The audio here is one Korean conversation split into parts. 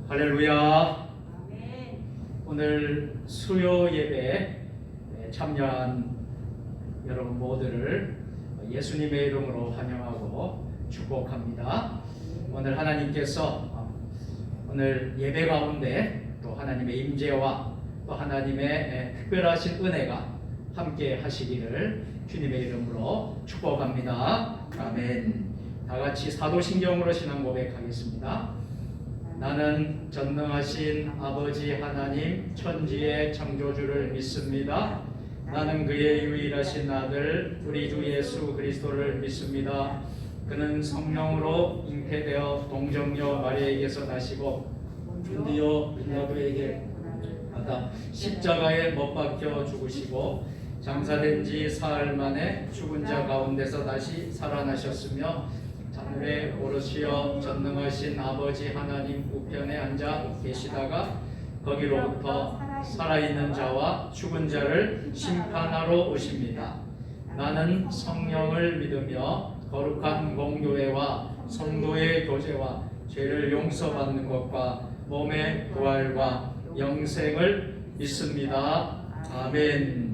할렐루야. 오늘 수요 예배에 참여한 여러분 모두를 예수님의 이름으로 환영하고 축복합니다. 오늘 하나님께서 오늘 예배 가운데 또 하나님의 임재와 또 하나님의 특별하신 은혜가 함께 하시기를 주님의 이름으로 축복합니다. 아멘. 다 같이 사도신경으로 신앙 고백하겠습니다. 나는 전능하신 아버지 하나님 천지의 창조주를 믿습니다. 나는 그의 유일하신 아들 우리 주 예수 그리스도를 믿습니다. 그는 성령으로 잉태되어 동정녀 마리아에게서 나시고 본디오 빌라도에게 받아 십자가에 못 박혀 죽으시고 장사된 지 사흘 만에 죽은 자 가운데서 다시 살아나셨으며 하늘에 오르시어 전능하신 아버지 하나님 우편에 앉아 계시다가 거기로부터 살아있는 자와 죽은 자를 심판하러 오십니다. 나는 성령을 믿으며 거룩한 공교회와 성도의 교제와 죄를 용서받는 것과 몸의 부활과 영생을 믿습니다. 아멘.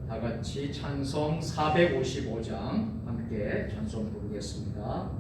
다 같이 찬송 455장 함께 찬송 부르겠습니다.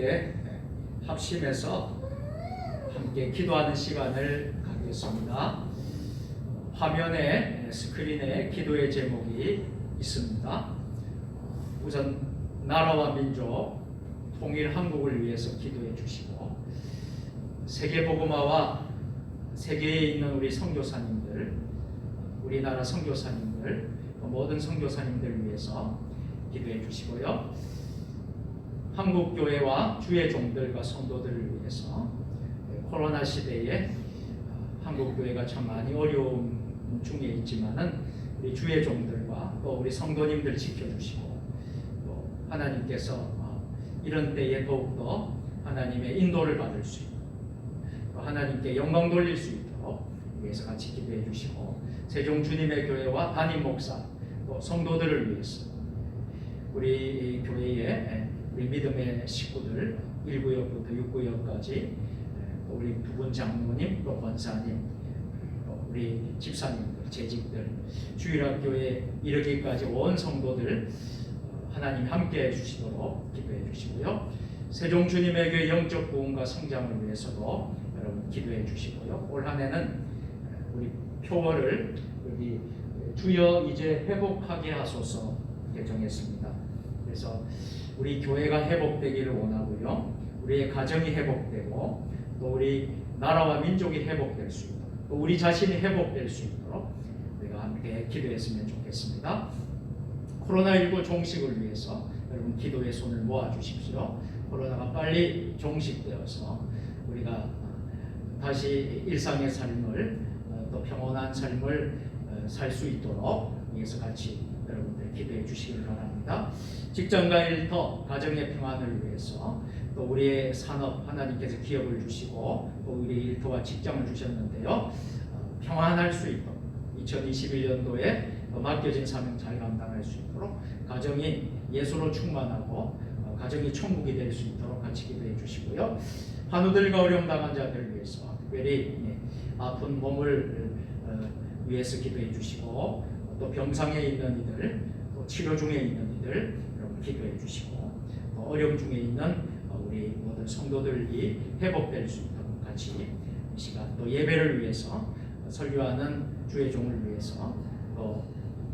함께 합심해서 함께 기도하는 시간을 갖겠습니다. 화면에 스크린에 기도의 제목이 있습니다. 우선 나라와 민족 통일 한국을 위해서 기도해 주시고, 세계 복음화와 세계에 있는 우리 선교사님들, 우리나라 선교사님들, 모든 선교사님들 위해서 기도해 주시고요. 한국 교회와 주의 종들과 성도들을 위해서 코로나 시대에 한국 교회가 참 많이 어려움 중에 있지만은 우리 주의 종들과 또 우리 성도님들 지켜주시고, 또 하나님께서 이런 때에 더욱더 하나님의 인도를 받을 수 있고 또 하나님께 영광 돌릴 수 있도록 위해서 같이 기도해 주시고, 세종 주님의 교회와 담임 목사 또 성도들을 위해서 우리 교회의 우리 믿음의 식구들 1구역부터 6구역까지 우리 두 분 장로님 또 권사님 또 우리 집사님들 재직들 주일학교에 이르기까지 온 성도들 하나님 함께 해주시도록 기도해 주시고요. 세종 주님의 교회 영적 부흥과 성장을 위해서도 여러분 기도해 주시고요. 올 한해는 우리 표어를 여기 주여 이제 회복하게 하소서 이렇게 정했습니다. 그래서 우리 교회가 회복되기를 원하고요. 우리의 가정이 회복되고 또 우리 나라와 민족이 회복될 수 있도록 또 우리 자신이 회복될 수 있도록 우리가 함께 기도했으면 좋겠습니다. 코로나19 종식을 위해서 여러분 기도의 손을 모아 주십시오. 코로나가 빨리 종식되어서 우리가 다시 일상의 삶을 또 평온한 삶을 살 수 있도록 위해서 같이 여러분들 기도해 주시기를 바랍니다. 직장과 일터, 가정의 평안을 위해서 또 우리의 산업 하나님께서 기업을 주시고 또 우리 일터와 직장을 주셨는데요. 평안할 수 있도록 2021년도에 맡겨진 사명 잘 감당할 수 있도록 가정이 예수로 충만하고 가정이 천국이 될 수 있도록 같이 기도해 주시고요. 환우들과 어려움 당한 자들을 위해서 특별히 아픈 몸을 위해서 기도해 주시고 또 병상에 있는 이들 또 치료 중에 있는 이들 여러분 기도해 주시고 또 어려움 중에 있는 우리 모든 성도들이 회복될 수 있도록 같이 이 시간 또 예배를 위해서 설교하는 주의 종을 위해서 또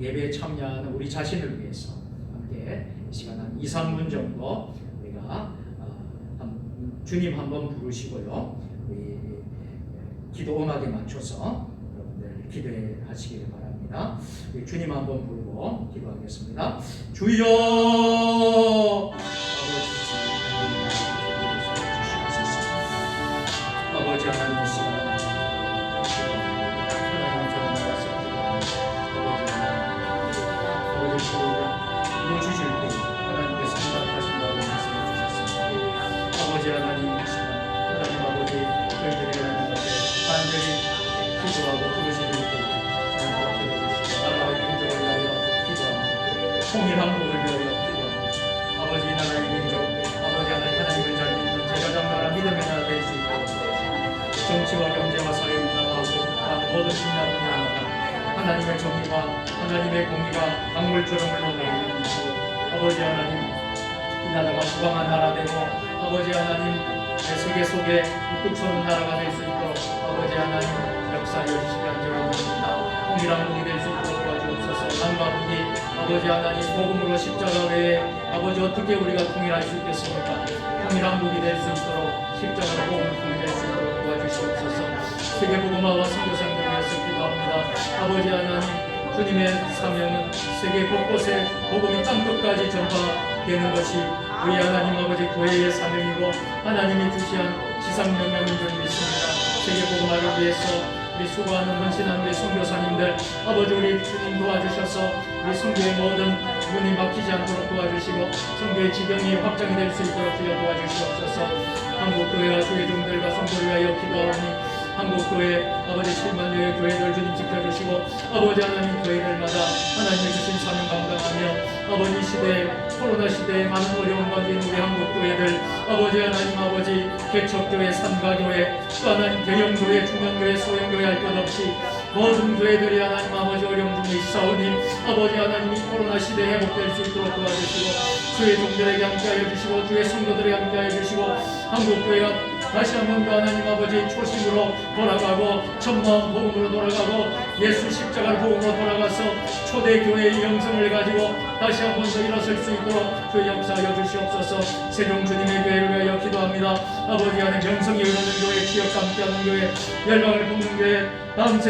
예배에 참여하는 우리 자신을 위해서 함께 이 시간 한 2, 3분 정도 우리가 주님 한번 부르시고요. 우리 기도 음악에 맞춰서 여러분들 기도해 하시기를 바랍니다. 우리 주님 한번 부르고 기도하겠습니다. 주여 아버지 하나님 이 시간 이거 주실 때 하나님께서 응답하신다고 말씀해 주셨습니다. 아버지 하나님 이 시간 하나님 아버지 저희들이 하나님 앞에 간절히 기도하고 부르짖을 때 하나님 들어주시고 나라와 민족을 위하여 기도합니다. 통일 한국을 위하여 기도합니다. 아버지 나라의 민족 아버지 하나님을 잘 믿는 제가장 나라 믿음의 나라 될 수 있도록 정치와 경제와 사회 문화와 모든 분야 분야마다 하나님의 정의와 하나님의 공의가 강물처럼 흘러나오는 아버지 하나님 이 나라가 부강한 나라 되고 아버지 하나님 세계 속에 우뚝 서는 나라가 될 수 있도록 아버지 하나님 역사하여 주시기 간절합니다. 통일한국이 될 수 있도록 도와주옵소서. 남과 북이 아버지 하나님 복음으로 십자가 외에 아버지 어떻게 우리가 통일할 수 있겠습니까? 통일한국이 될 수 있도록 십자가로 복음을 통일할 수 있도록 도와주시옵소서. 세계 복음화와 선교사님을 위해서 기도합니다. 아버지 하나님 주님의 사명은 세계 곳곳에 복음이 땅끝까지 전파되는 것이 우리 하나님 아버지 교회의 사명이고 하나님이 주시한 지상명령인 줄 믿습니다. 세계 복음화를 위해서 우리 수고하는 헌신한 우리 선교사님들 아버지 우리 주님 도와주셔서 우리 선교의 모든 문이 막히지 않도록 도와주시고 선교의 지경이 확장이 될 수 있도록 주여 도와주시옵소서. 한국교회와 주의 종들과 성도를 위하여 기도하오니 한국교회 아버지 7만여의 교회들 주님 지켜주시고 아버지 하나님 교회들마다 하나님의 주신 사명 감당하며 아버지 시대에 코로나 시대에 많은 어려움 가진 우리 한국교회들 아버지 하나님 아버지 개척교회 산가교회 또 하나님 대형교회 중형교회 소형교회 할 것 없이 모든 교회들이 하나님 아버지 어려움 중에 있사오니 아버지 하나님 이 코로나 시대에 회복될 수 있도록 도와주시고 주의 종들에게 함께하여 주시고 주의 성도들에게 함께하여 주시고 한국교회가 다시 한번 더 하나님 아버지 초심으로 돌아가고 천마음 복음으로 돌아가고 예수 십자가를 복음으로 돌아가서 초대교회의 영성을 가지고 다시 한번 더 일어설 수 있도록 주의 역사하여 주시옵소서. 세종 주님의 교회를 위하여 기도합니다. 아버지 안에 명성이 흐르는 교회, 지역과 함께하는 교회, 열방을 돕는 교회, 다음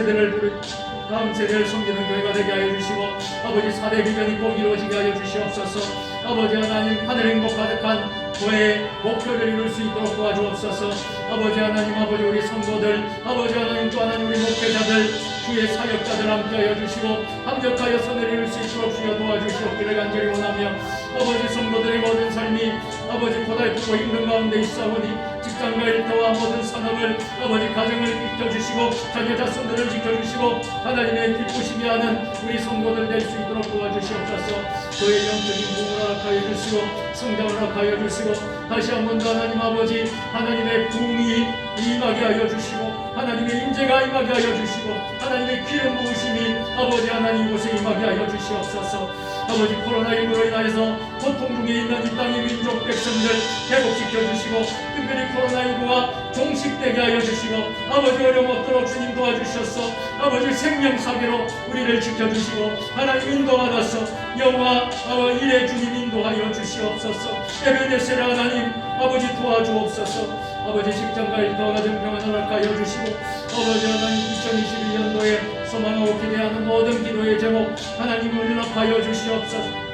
세대를 섬기는 교회가 되게 하여 주시고 아버지 4대 비전이 꼭 이루어지게 하여 주시옵소서. 아버지 하나님 하늘 행복 가득한 교회의 목표를 이룰 수 있도록 도와주옵소서. 아버지 하나님 아버지 우리 성도들 아버지 하나님 또 하나님 우리 목회자들 주의 사역자들 함께하여 주시고 합력하여 선을 이룰 수 있도록 주여 도와주시옵기를 간절히 원하며 아버지 성도들의 모든 삶이 아버지 고달프고 힘든 가운데 있사오니 직장과 일터와 모든 산업을 아버지 가정을 지켜주시고 자녀 자손들을 지켜주시고 하나님의 기쁘시게 하는 우리 성도들 될 수 있도록 도와주시옵소서. 그의 영적인 부흥을 허락하여 주시고 성장을 허락하여 주시고 다시 한번 더 하나님 아버지 하나님의 부흥이 임하게 하여 주시고 하나님의 임재가 임하게 하여 주시고 하나님의 기름 부으심이 아버지 하나님 이곳에 임하게 하여 주시옵소서. 아버지 코로나19로 인하여서 고통 중에 있는 이 땅의 민족 백성들 회복시켜 주시고 특별히 코로나19가 종식되게 하여 주시고 아버지 어려움 없도록 주님 도와주셔서 아버지 생명사계로 우리를 지켜주시고 하나님 인도받아서 영화 일에 주님 인도하여 주시옵소서. 에베네셀 하나님 아버지 도와주옵소서. 아버지 직장과 일터와 가정 평안 허락하여 주시고 아버지 하나님 2021년도에 소망하고 기대하는 모든 기도의 제목 하나님을 연합하여 주시옵소서.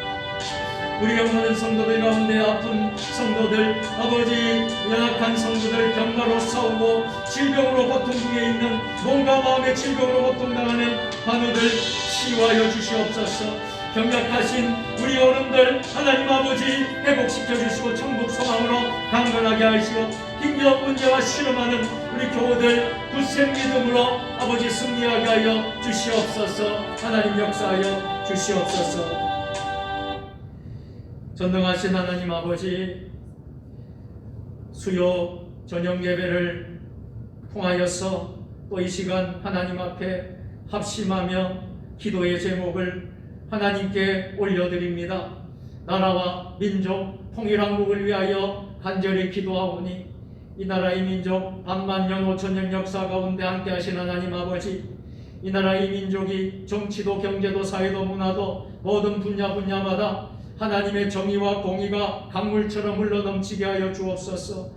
우리 영혼은 성도들 가운데 아픈 성도들 아버지 연약한 성도들 병마로 싸우고 질병으로 고통 중에 있는 몸과 마음의 질병으로 고통당하는 환우들 치유하여 주시옵소서. 경약하신 우리 어른들 하나님 아버지 회복시켜 주시고 천국 소망으로 강건하게 하시고 힘겨운 문제와 씨름하는 우리 교우들 굳센 믿음으로 아버지 승리하게 하여 주시옵소서. 하나님 역사하여 주시옵소서. 전능하신 하나님 아버지 수요 저녁 예배를 통하여서 또 이 시간 하나님 앞에 합심하며 기도의 제목을 하나님께 올려드립니다. 나라와 민족 통일한국을 위하여 간절히 기도하오니 이 나라의 민족 반만년 5천년 역사 가운데 함께하신 하나님 아버지 이 나라의 민족이 정치도 경제도 사회도 문화도 모든 분야마다 하나님의 정의와 공의가 강물처럼 흘러넘치게 하여 주옵소서.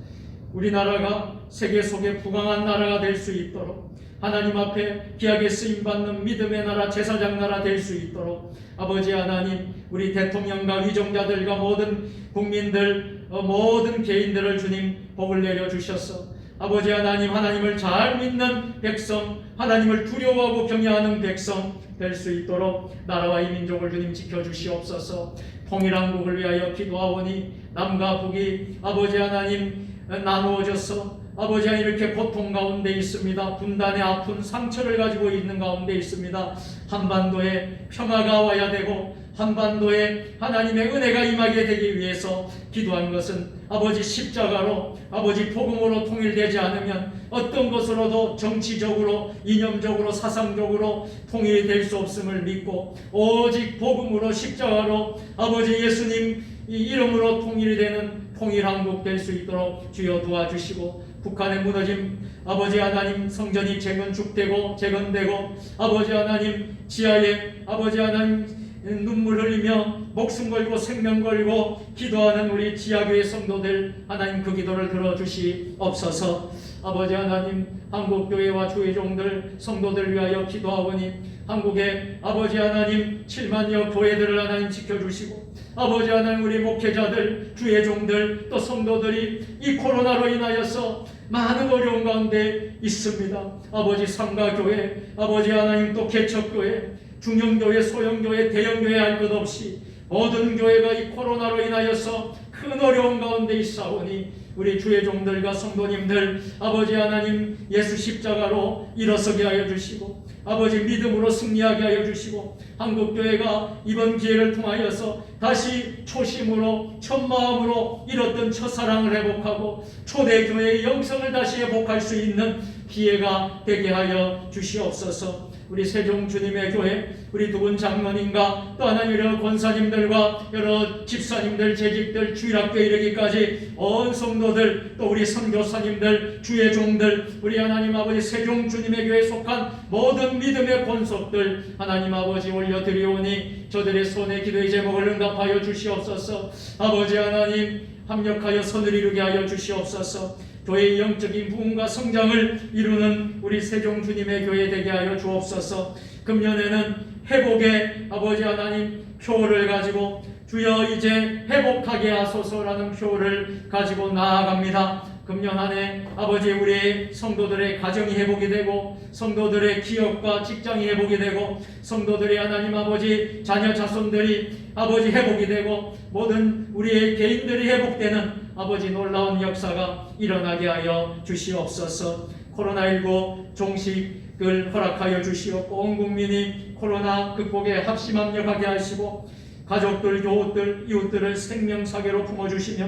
우리나라가 세계 속에 부강한 나라가 될 수 있도록 하나님 앞에 귀하게 쓰임받는 믿음의 나라 제사장 나라 될 수 있도록 아버지 하나님 우리 대통령과 위정자들과 모든 국민들 모든 개인들을 주님 복을 내려주셔서 아버지 하나님 하나님을 잘 믿는 백성 하나님을 두려워하고 경외하는 백성 될 수 있도록 나라와 이 민족을 주님 지켜주시옵소서. 통일한국을 위하여 기도하오니 남과 북이 아버지 하나님 나누어져서 아버지 하나님 이렇게 고통 가운데 있습니다. 분단의 아픈 상처를 가지고 있는 가운데 있습니다. 한반도에 평화가 와야 되고 한반도에 하나님의 은혜가 임하게 되기 위해서 기도한 것은 아버지 십자가로 아버지 복음으로 통일되지 않으면 어떤 것으로도 정치적으로 이념적으로 사상적으로 통일이 될 수 없음을 믿고 오직 복음으로 십자가로 아버지 예수님 이름으로 통일이 되는 통일한국 될 수 있도록 주여 도와주시고 북한의 무너짐 아버지 하나님 성전이 재건축되고 재건되고 아버지 하나님 지하에 아버지 하나님 눈물 흘리며 목숨 걸고 생명 걸고 기도하는 우리 지하교회 성도들 하나님 그 기도를 들어주시옵소서. 아버지 하나님 한국교회와 주의 종들 성도들 위하여 기도하오니 한국의 아버지 하나님 7만여 교회들을 하나님 지켜주시고 아버지 하나님 우리 목회자들 주의 종들 또 성도들이 이 코로나로 인하여서 많은 어려운 가운데 있습니다. 아버지 삼가교회 아버지 하나님 또 개척교회 중형교회 소형교회 대형교회 할 것 없이 모든 교회가 이 코로나로 인하여서 큰 어려움 가운데 있사오니 우리 주의 종들과 성도님들 아버지 하나님 예수 십자가로 일어서게 하여 주시고 아버지 믿음으로 승리하게 하여 주시고 한국교회가 이번 기회를 통하여서 다시 초심으로 첫마음으로 잃었던 첫사랑을 회복하고 초대교회의 영성을 다시 회복할 수 있는 기회가 되게 하여 주시옵소서. 우리 세종 주님의 교회 우리 두 분 장로님과 또 하나님 여러 권사님들과 여러 집사님들 재직들 주일학교 이르기까지 온 성도들 또 우리 선교사님들 주의 종들 우리 하나님 아버지 세종 주님의 교회에 속한 모든 믿음의 권속들 하나님 아버지 올려드리오니 저들의 손에 기도의 제목을 응답하여 주시옵소서. 아버지 하나님 합력하여 선을 이루게 하여 주시옵소서. 교회의 영적인 부흥과 성장을 이루는 우리 세종 주님의 교회 되게 하여 주옵소서. 금년에는 회복의 아버지 하나님 표를 가지고 주여 이제 회복하게 하소서라는 표를 가지고 나아갑니다. 금년 안에 아버지 우리 성도들의 가정이 회복이 되고 성도들의 기업과 직장이 회복이 되고 성도들의 하나님 아버지 자녀 자손들이 아버지 회복이 되고 모든 우리의 개인들이 회복되는 아버지 놀라운 역사가 일어나게 하여 주시옵소서. 코로나19 종식을 허락하여 주시옵고 온 국민이 코로나 극복에 합심합력하게 하시고 가족들, 교우들, 이웃들을 생명사계로 품어주시며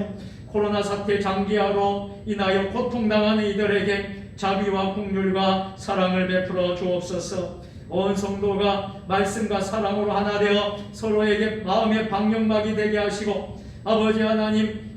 코로나 사태 장기화로 인하여 고통당하는 이들에게 자비와 긍휼과 사랑을 베풀어 주옵소서. 온 성도가 말씀과 사랑으로 하나 되어 서로에게 마음의 방역막이 되게 하시고 아버지 하나님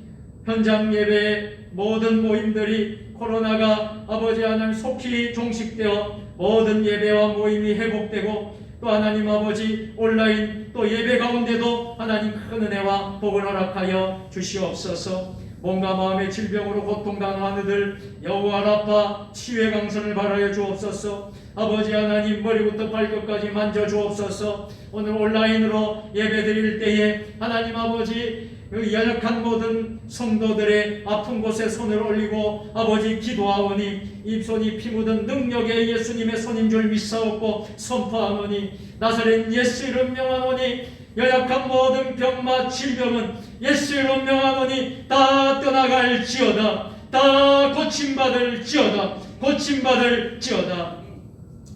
현장 예배의 모든 모임들이 코로나가 아버지 하나님 속히 종식되어 모든 예배와 모임이 회복되고 또 하나님 아버지 온라인 또 예배 가운데도 하나님 큰 은혜와 복을 허락하여 주시옵소서. 몸과 마음의 질병으로 고통당하는 이들 여호와 라파 치유의 강선을 바라여 주옵소서. 아버지 하나님 머리부터 발끝까지 만져 주옵소서. 오늘 온라인으로 예배 드릴 때에 하나님 아버지 연약한 모든 성도들의 아픈 곳에 손을 올리고 아버지 기도하오니 이 손이 피 묻은 능력의 예수님의 손인 줄 믿사옵고 선포하노니 나사렛 예수 이름 명하노니 연약한 모든 병마 질병은 예수 이름 명하노니 다 떠나갈지어다. 다 고침받을지어다. 고침받을지어다.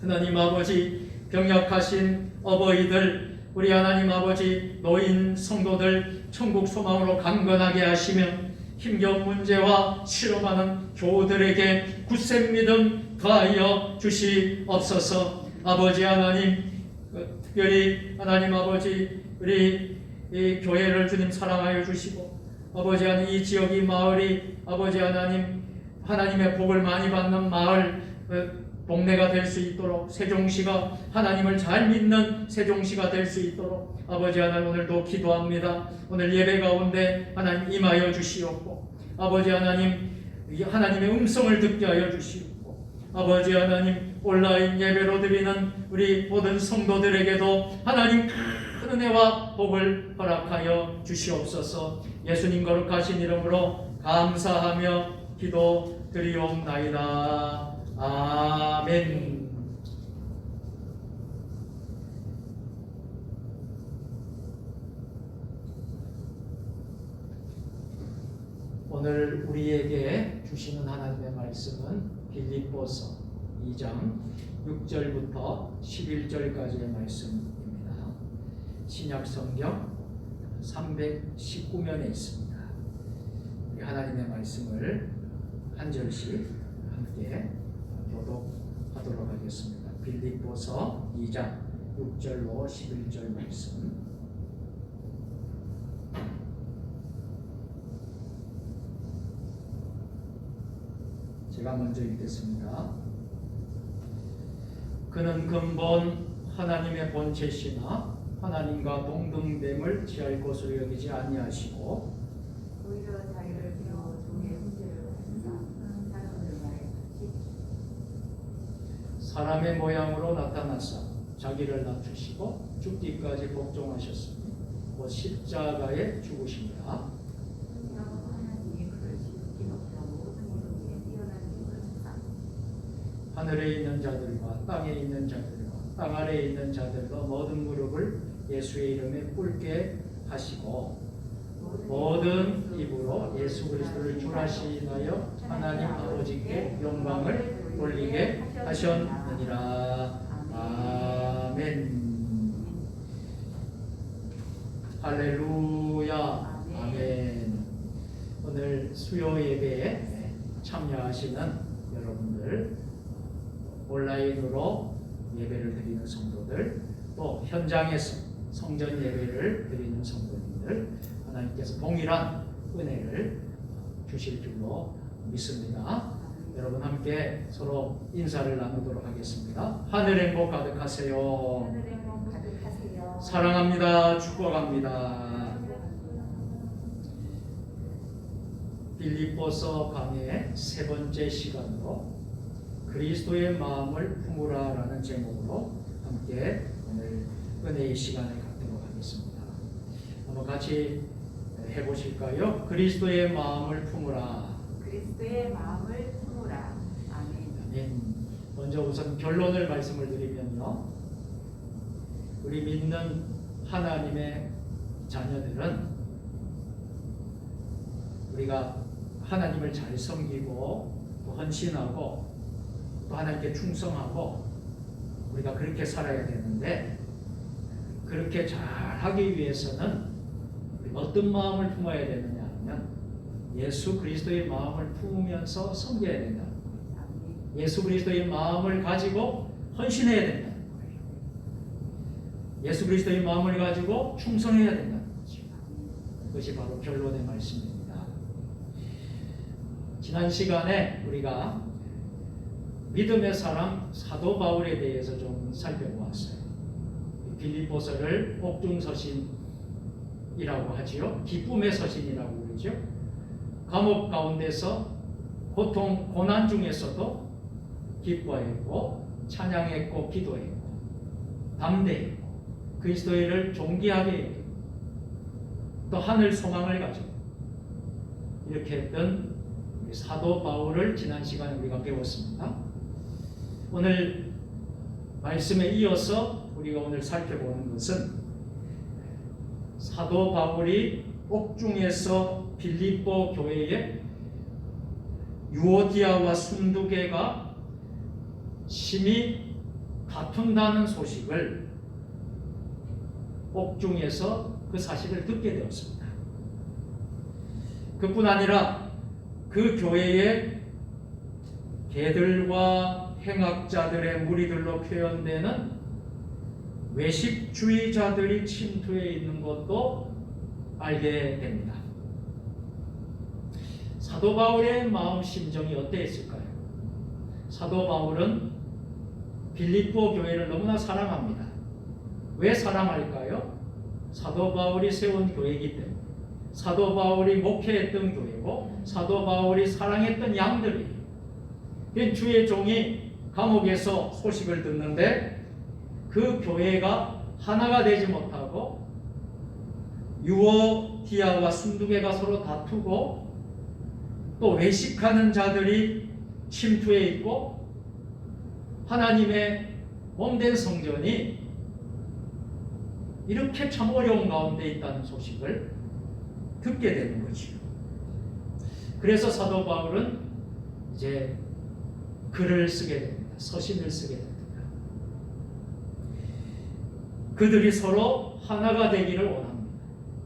하나님 아버지 병약하신 어버이들 우리 하나님 아버지 노인 성도들 천국 소망으로 강건하게 하시며 힘겨운 문제와 실험하는 교우들에게 굳센 믿음 더하여 주시옵소서. 아버지 하나님 특별히 하나님 아버지 우리 이 교회를 주님 사랑하여 주시고 아버지 하나님 이 지역이 마을이 아버지 하나님 하나님의 복을 많이 받는 마을 동네가 될 수 있도록 세종시가 하나님을 잘 믿는 세종시가 될 수 있도록 아버지 하나님 오늘도 기도합니다. 오늘 예배 가운데 하나님 임하여 주시옵고 아버지 하나님 하나님의 음성을 듣게 하여 주시옵고 아버지 하나님 온라인 예배로 드리는 우리 모든 성도들에게도 하나님 큰 은혜와 복을 허락하여 주시옵소서. 예수님 거룩하신 이름으로 감사하며 기도드리옵나이다. 아멘. 오늘 우리에게 주시는 하나님의 말씀은 빌립보서 2장 6절부터 11절까지의 말씀입니다. 신약 성경 319면에 있습니다. 우리 하나님의 말씀을 한 절씩 함께 교독하도록 하겠습니다. 빌립보서 2장 6절로 11절 말씀. 제가 먼저 읽겠습니다. 그는 근본 하나님의 본체시나 하나님과 동등됨을 취할 것으로 여기지 아니하시고 오히려 자기를 비워 종의 형체를 가지사 사람들과의 사람의 모양으로 나타나사 자기를 낮추시고 죽기까지 복종하셨으니 곧 십자가에 죽으십니다. 하나님이 그를 지극히 높여 모든 이름 위에 뛰어난 힘을 주사 하늘에 있는 자들과 땅에 있는 자들과 땅 아래에 있는 자들과 모든 무릎을 예수의 이름에 꿇게 하시고 모든 입으로 예수 그리스도를 주하시나여 하나님 아버지께 영광을 돌리게 하셨느니라. 아멘. 할렐루야. 아멘. 오늘 수요 예배에 참여하시는 여러분들 온라인으로 예배를 드리는 성도들, 또 현장에서 성전 예배를 드리는 성도님들, 하나님께서 동일한 은혜를 주실 줄로 믿습니다. 여러분 함께 서로 인사를 나누도록 하겠습니다. 하늘 행복 가득하세요. 하늘 행복 가득하세요. 사랑합니다. 축복합니다. 빌립보서 강의 세 번째 시간으로 그리스도의 마음을 품으라라는 제목으로 함께 오늘 은혜의 시간을 갖도록 하겠습니다. 한번 같이 해보실까요? 그리스도의 마음을 품으라. 그리스도의 마음을 품으라. 아멘. 아멘. 먼저 우선 결론을 말씀을 드리면요, 우리 믿는 하나님의 자녀들은 우리가 하나님을 잘 섬기고 또 헌신하고 또 하나님께 충성하고 우리가 그렇게 살아야 되는데, 그렇게 잘 하기 위해서는 우리가 어떤 마음을 품어야 되느냐 하면 예수 그리스도의 마음을 품으면서 섬겨야 된다. 예수 그리스도의 마음을 가지고 헌신해야 된다. 예수 그리스도의 마음을 가지고 충성해야 된다는 거죠. 그것이 바로 결론의 말씀입니다. 지난 시간에 우리가 믿음의 사람 사도 바울에 대해서 좀 살펴보았어요. 빌립보서를 옥중서신이라고 하지요. 기쁨의 서신이라고 그러죠. 감옥 가운데서 고통, 고난 중에서도 기뻐했고 찬양했고 기도했고 담대했고 그리스도를 존귀하게 했고 또 하늘 소망을 가지고 이렇게 했던 사도 바울을 지난 시간에 우리가 배웠습니다. 오늘 말씀에 이어서 우리가 오늘 살펴보는 것은 사도 바울이 옥중에서 빌립보 교회에 유오디아와 순두계가 심히 다툰다는 소식을 옥중에서 그 사실을 듣게 되었습니다. 그뿐 아니라 그 교회의 개들과 행악자들의 무리들로 표현되는 외식주의자들이 침투해 있는 것도 알게 됩니다. 사도 바울의 마음 심정이 어땠을까요? 사도 바울은 빌립보 교회를 너무나 사랑합니다. 왜 사랑할까요? 사도 바울이 세운 교회이기 때문에, 사도 바울이 목회했던 교회고 사도 바울이 사랑했던 양들이에요. 주의 종이 감옥에서 소식을 듣는데 그 교회가 하나가 되지 못하고 유오디아와 순두계가 서로 다투고 또 외식하는 자들이 침투해 있고 하나님의 몸된 성전이 이렇게 참 어려운 가운데 있다는 소식을 듣게 되는 거지요. 그래서 사도 바울은 이제 글을 쓰게 됩니다. 서신을 쓰게 됩니다. 그들이 서로 하나가 되기를 원합니다.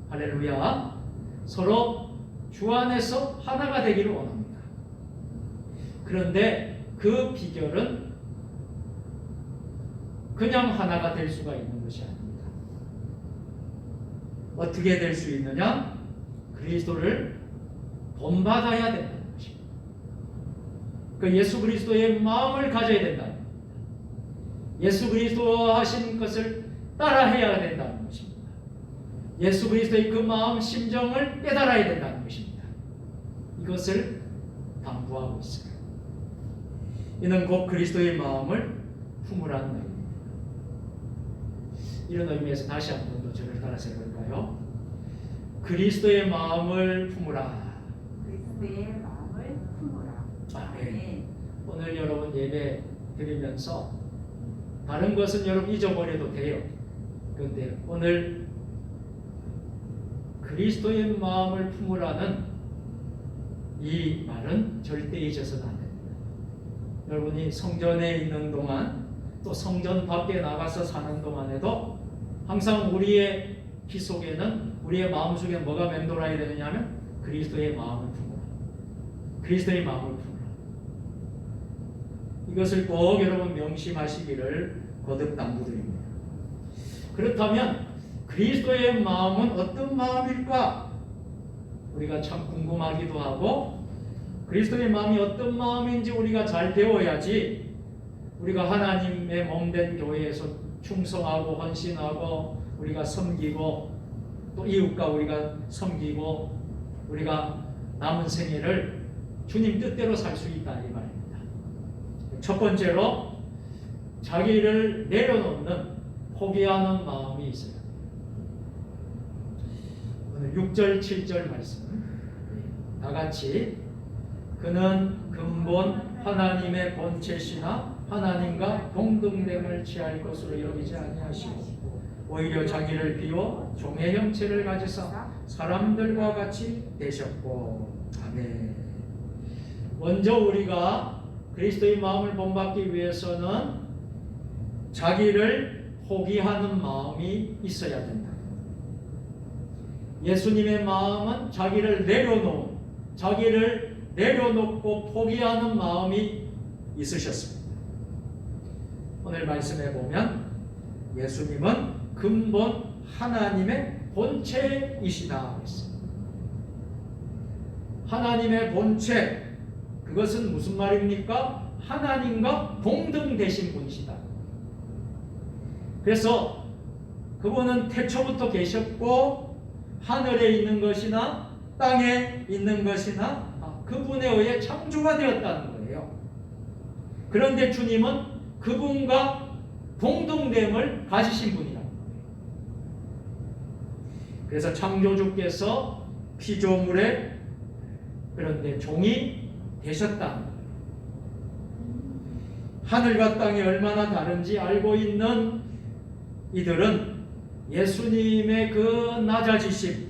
할렐루야. 서로 주 안에서 하나가 되기를 원합니다. 그런데 그 비결은 그냥 하나가 될 수가 있는 것이 아닙니다. 어떻게 될 수 있느냐? 그리스도를 본받아야 된다는 것입니다. 그 예수 그리스도의 마음을 가져야 된다는 겁니다. 예수 그리스도가 하신 것을 따라해야 된다는 것입니다. 예수 그리스도의 그 마음 심정을 깨달아야 된다는 것입니다. 이것을 당부하고 있어요. 이는 곧 그리스도의 마음을 품으라는 의미입니다. 이런 의미에서 다시 한 번 더 저를 따라서 해볼까요? 그리스도의 마음을 품으라. 그리스도의 마음을 품으라. 네. 오늘 여러분 예배 드리면서 다른 것은 여러분 잊어버려도 돼요. 그런데 오늘 그리스도의 마음을 품으라는 이 말은 절대 잊어서는 안 됩니다. 여러분이 성전에 있는 동안 또 성전 밖에 나가서 사는 동안에도 항상 우리의 기 속에는, 우리의 마음 속에 뭐가 맴돌아야 되느냐 하면 그리스도의 마음을 품으라. 그리스도의 마음을 품으라. 이것을 꼭 여러분 명심하시기를 거듭당부드립니다. 그렇다면 그리스도의 마음은 어떤 마음일까? 우리가 참 궁금하기도 하고 그리스도의 마음이 어떤 마음인지 우리가 잘 배워야지 우리가 하나님의 몸된 교회에서 충성하고 헌신하고 우리가 섬기고 또 이웃과 우리가 섬기고 우리가 남은 생애를 주님 뜻대로 살 수 있다 이 말입니다. 첫 번째로 자기를 내려놓는 포기하는 마음이 있어야 돼요. 오늘 6절 7절 말씀 다 같이 그는 근본 하나님의 본체시나 하나님과 동등됨을 취할 것으로 여기지 아니하시고 오히려 자기를 비워 종의 형체를 가지사 사람들과 같이 되셨고 아멘. 먼저 우리가 그리스도의 마음을 본받기 위해서는 자기를 포기하는 마음이 있어야 된다. 예수님의 마음은 자기를 내려놓고 포기하는 마음이 있으셨습니다. 오늘 말씀해 보면 예수님은 근본 하나님의 본체이시다 했습니다. 하나님의 본체, 그것은 무슨 말입니까? 하나님과 동등되신 분이시다. 그래서 그분은 태초부터 계셨고 하늘에 있는 것이나 땅에 있는 것이나 그분에 의해 창조가 되었다는 거예요. 그런데 주님은 그분과 동등됨을 가지신 분이라는 거예요. 그래서 창조주께서 피조물의 그런데 종이 되셨다는 거예요. 하늘과 땅이 얼마나 다른지 알고 있는 이들은 예수님의 그 낮아지심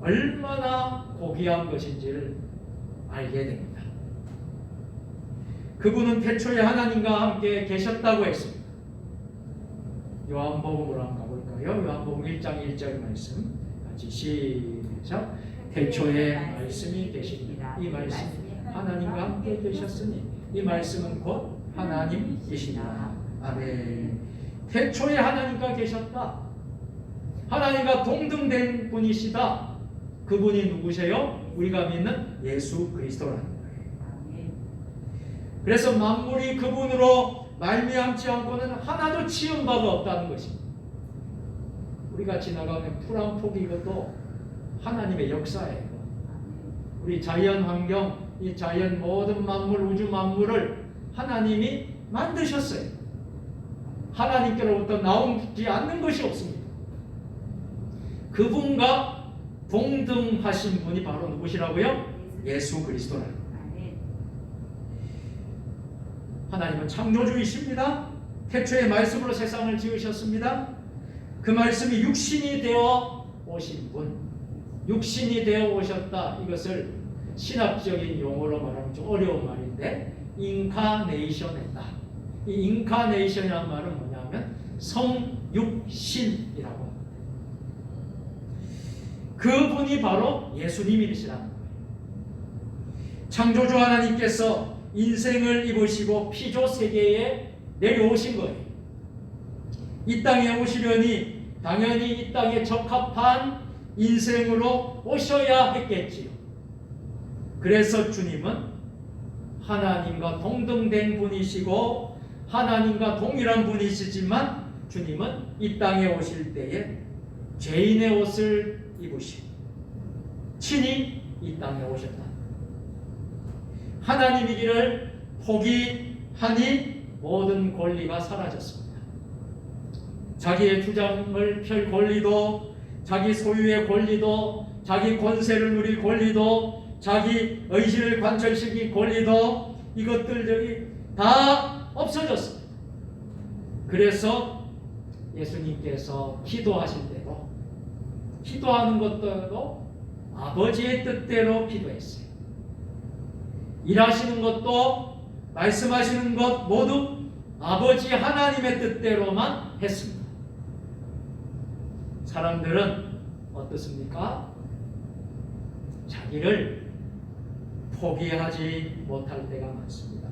얼마나 고귀한 것인지를 알게 됩니다. 그분은 태초에 하나님과 함께 계셨다고 했습니다. 요한복음으로 한번 가볼까요? 요한복음 1장 1절 말씀 같이 시작. 태초에 말씀이 계십니다. 이 말씀이 하나님과 함께 계셨으니 이 말씀은 곧 하나님이시니라. 아멘. 태초에 하나님과 계셨다. 하나님과 동등된 분이시다. 그분이 누구세요? 우리가 믿는 예수 그리스도라는 거예요. 그래서 만물이 그분으로 말미암지 않고는 하나도 지은 바가 없다는 것입니다. 우리가 지나가면 풀 한 폭이 이것도 하나님의 역사예요. 우리 자연 환경, 이 자연 모든 만물, 우주 만물을 하나님이 만드셨어요. 하나님께로부터 나오지 않는 것이 없습니다. 그분과 동등하신 분이 바로 누구시라고요? 예수 그리스도라는 거예요. 하나님은 창조주이십니다. 태초의 말씀으로 세상을 지으셨습니다. 그 말씀이 육신이 되어 오신 분, 육신이 되어 오셨다. 이것을 신학적인 용어로 말하면 좀 어려운 말인데 인카네이션했다. 이 인카네이션이라는 말은 뭐냐면 성육신이라고 합니다. 그분이 바로 예수님이시라는 거예요. 창조주 하나님께서 인생을 입으시고 피조 세계에 내려오신 거예요. 이 땅에 오시려니 당연히 이 땅에 적합한 인생으로 오셔야 했겠지요. 그래서 주님은 하나님과 동등된 분이시고 하나님과 동일한 분이시지만 주님은 이 땅에 오실 때에 죄인의 옷을 입으시고 친히 이 땅에 오셨다. 하나님이기를 포기하니 모든 권리가 사라졌습니다. 자기의 주장을 펼 권리도, 자기 소유의 권리도, 자기 권세를 누릴 권리도, 자기 의지를 관철시킬 권리도, 이것들이 다 없어졌습니다. 그래서 예수님께서 기도하실 때도, 기도하는 것도 아버지의 뜻대로 기도했어요. 일하시는 것도, 말씀하시는 것 모두 아버지 하나님의 뜻대로만 했습니다. 사람들은 어떻습니까? 자기를 포기하지 못할 때가 많습니다.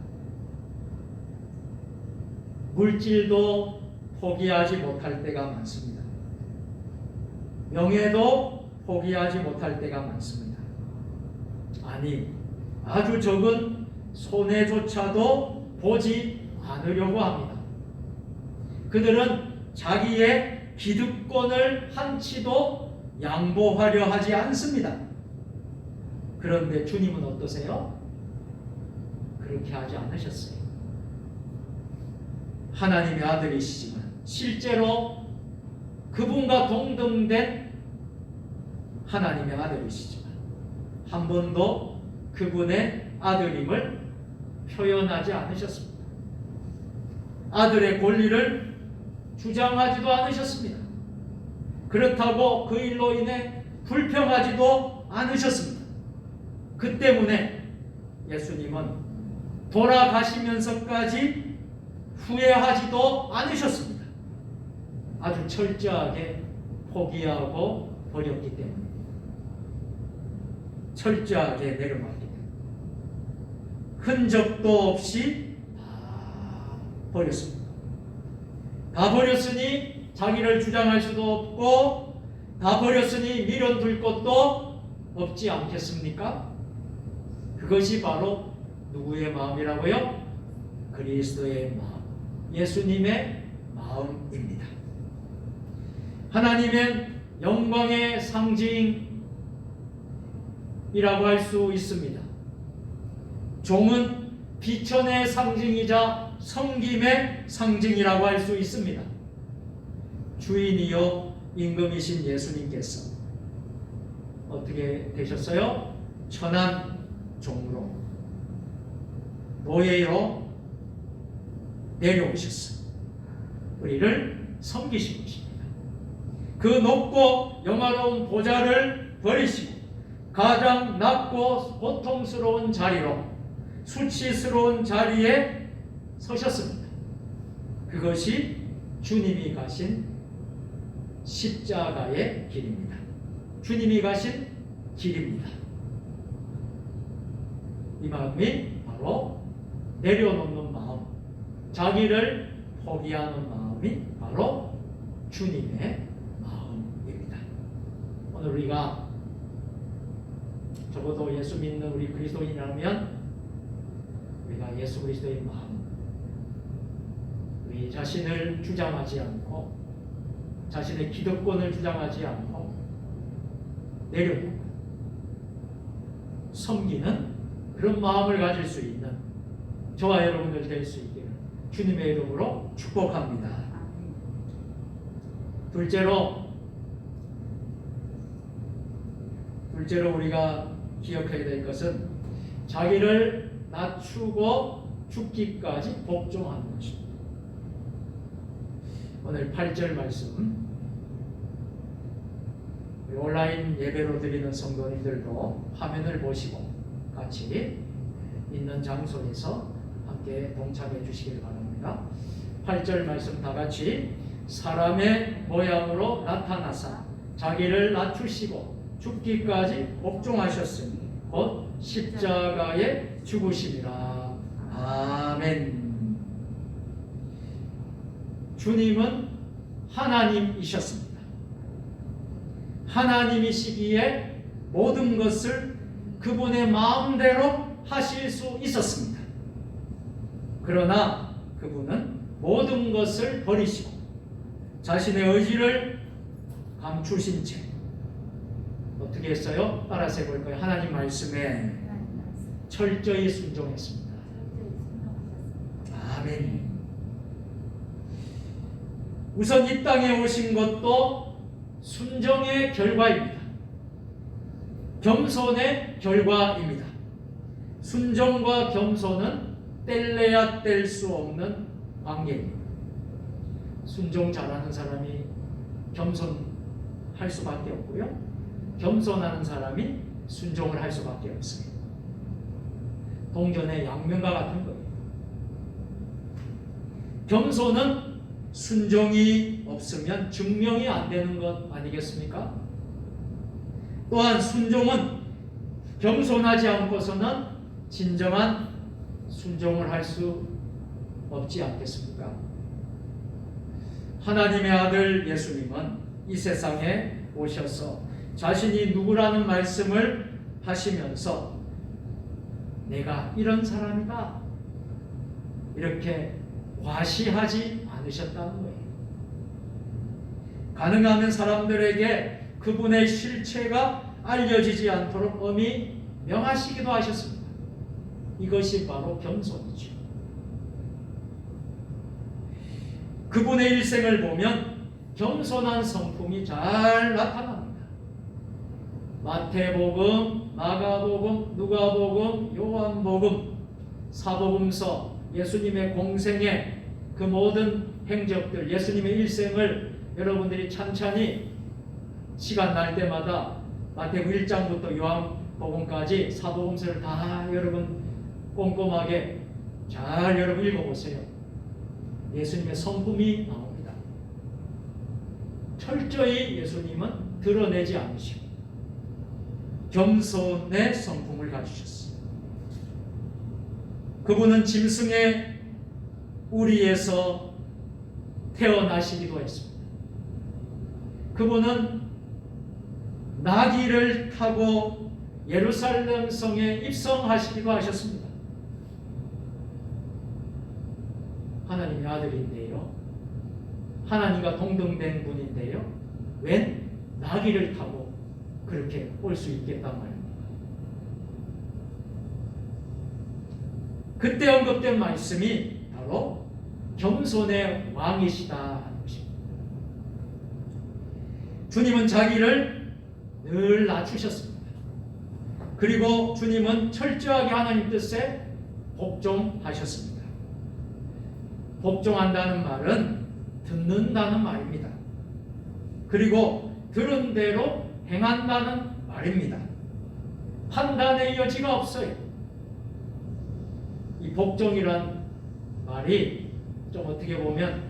물질도 포기하지 못할 때가 많습니다. 명예도 포기하지 못할 때가 많습니다. 아니, 아주 적은 손해조차도 보지 않으려고 합니다. 그들은 자기의 기득권을 한치도 양보하려 하지 않습니다. 그런데 주님은 어떠세요? 그렇게 하지 않으셨어요. 하나님의 아들이시지만 실제로 그분과 동등된 하나님의 아들이시지만 한 번도 그분의 아들임을 표현하지 않으셨습니다. 아들의 권리를 주장하지도 않으셨습니다. 그렇다고 그 일로 인해 불평하지도 않으셨습니다. 그 때문에 예수님은 돌아가시면서까지 후회하지도 않으셨습니다. 아주 철저하게 포기하고 버렸기 때문에, 철저하게 내려놨기 때문에 흔적도 없이 다 버렸습니다. 다 버렸으니 자기를 주장할 수도 없고 다 버렸으니 미련둘 것도 없지 않겠습니까? 그것이 바로 누구의 마음이라고요? 그리스도의 마음, 예수님의 마음입니다. 하나님의 영광의 상징이라고 할 수 있습니다. 종은 비천의 상징이자 섬김의 상징이라고 할 수 있습니다. 주인이요 임금이신 예수님께서 어떻게 되셨어요? 천한 종으로, 노예로 내려오셨어요. 우리를 섬기신 것입니다. 그 높고 영화로운 보좌를 버리시고 가장 낮고 고통스러운 자리로, 수치스러운 자리에 서셨습니다. 그것이 주님이 가신 십자가의 길입니다. 주님이 가신 길입니다. 이 마음이 바로 내려놓는 마음, 자기를 포기하는 마음이 바로 주님의 마음입니다. 오늘 우리가 적어도 예수 믿는 우리 그리스도인이라면 우리가 예수 그리스도의 마음, 우리 자신을 주장하지 않고 자신의 기득권을 주장하지 않고 내려놓고 섬기는 그런 마음을 가질 수 있는 저와 여러분들 될 수 있기를 주님의 이름으로 축복합니다. 둘째로 우리가 기억해야 될 것은 자기를 낮추고 죽기까지 복종하는 것입니다. 오늘 8절 말씀, 온라인 예배로 드리는 성도님들도 화면을 보시고 같이 있는 장소에서 함께 동참해 주시길 바랍니다. 8절 말씀 다 같이, 사람의 모양으로 나타나사 자기를 낮추시고 죽기까지 복종하셨으니 곧 십자가에 죽으심이라. 아멘. 주님은 하나님이셨습니다. 하나님이시기에 모든 것을 그분의 마음대로 하실 수 있었습니다. 그러나 그분은 모든 것을 버리시고 자신의 의지를 감추신 채 어떻게 했어요? 따라서 해볼까요? 하나님 말씀에 철저히 순종했습니다. 아멘. 우선 이 땅에 오신 것도 순종의 결과입니다. 겸손의 결과입니다. 순종과 겸손은 뗄래야 뗄 수 없는 관계입니다. 순종 잘하는 사람이 겸손할 수밖에 없고요, 겸손하는 사람이 순종을 할 수밖에 없습니다. 동전의 양면과 같은 거예요. 겸손은 순종이 없으면 증명이 안 되는 것 아니겠습니까? 또한 순종은 겸손하지 않고서는 진정한 순종을 할 수 없지 않겠습니까? 하나님의 아들 예수님은 이 세상에 오셔서 자신이 누구라는 말씀을 하시면서 내가 이런 사람이다 이렇게 과시하지 않으셨다는 거예요. 가능하면 사람들에게 그분의 실체가 알려지지 않도록 엄히 명하시기도 하셨습니다. 이것이 바로 겸손이죠. 그분의 일생을 보면 겸손한 성품이 잘 나타납니다. 마태복음, 마가복음, 누가복음, 요한복음, 사복음서, 예수님의 공생의 그 모든 행적들, 예수님의 일생을 여러분들이 찬찬히 시간 날 때마다 마태복음 1장부터 요한복음까지 사복음서를 다 여러분 꼼꼼하게 잘 여러분 읽어보세요. 예수님의 성품이 나옵니다. 철저히 예수님은 드러내지 않으시고 겸손의 성품을 가지셨어요. 그분은 짐승의 우리에서 태어나시기도 했습니다. 그분은 나귀를 타고 예루살렘 성에 입성하시기도 하셨습니다. 하나님의 아들인데요. 하나님과 동등된 분인데요. 웬 나귀를 타고 그렇게 올 수 있겠단 말입니다. 그때 언급된 말씀이 바로 겸손의 왕이시다 하는 것입니다. 주님은 자기를 늘 낮추셨습니다. 그리고 주님은 철저하게 하나님 뜻에 복종하셨습니다. 복종한다는 말은 듣는다는 말입니다. 그리고 들은 대로 행한다는 말입니다. 판단의 여지가 없어요. 이 복종이란 말이 좀 어떻게 보면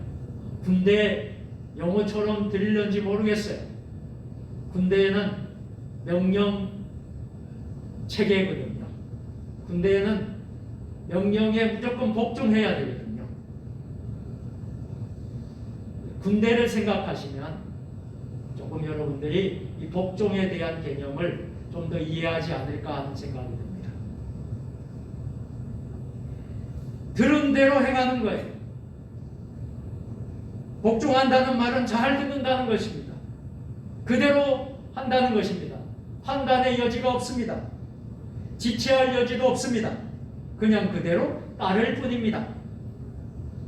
군대 용어처럼 들리는지 모르겠어요. 군대에는 명령 체계거든요. 군대에는 명령에 무조건 복종해야 되거든요. 군대를 생각하시면 조금 여러분들이 이 복종에 대한 개념을 좀 더 이해하지 않을까 하는 생각이 듭니다. 들은 대로 행하는 거예요. 복종한다는 말은 잘 듣는다는 것입니다. 그대로 한다는 것입니다. 판단의 여지가 없습니다. 지체할 여지도 없습니다. 그냥 그대로 따를 뿐입니다.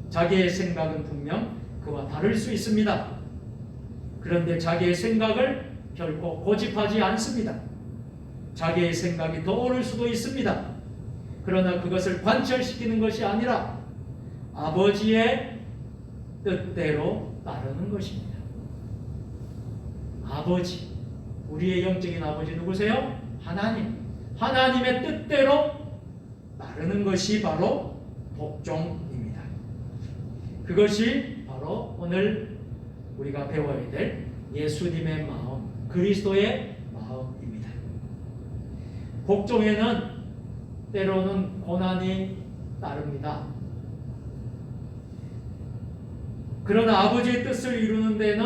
자기의 생각은 분명 그와 다를 수 있습니다. 그런데 자기의 생각을 결코 고집하지 않습니다. 자기의 생각이 더 옳을 수도 있습니다. 그러나 그것을 관철시키는 것이 아니라 아버지의 뜻대로 따르는 것입니다. 아버지, 우리의 영적인 아버지 누구세요? 하나님. 하나님의 뜻대로 따르는 것이 바로 복종입니다. 그것이 바로 오늘 우리가 배워야 될 예수님의 마음, 그리스도의 마음입니다. 복종에는 때로는 고난이 따릅니다. 그러나 아버지의 뜻을 이루는 데는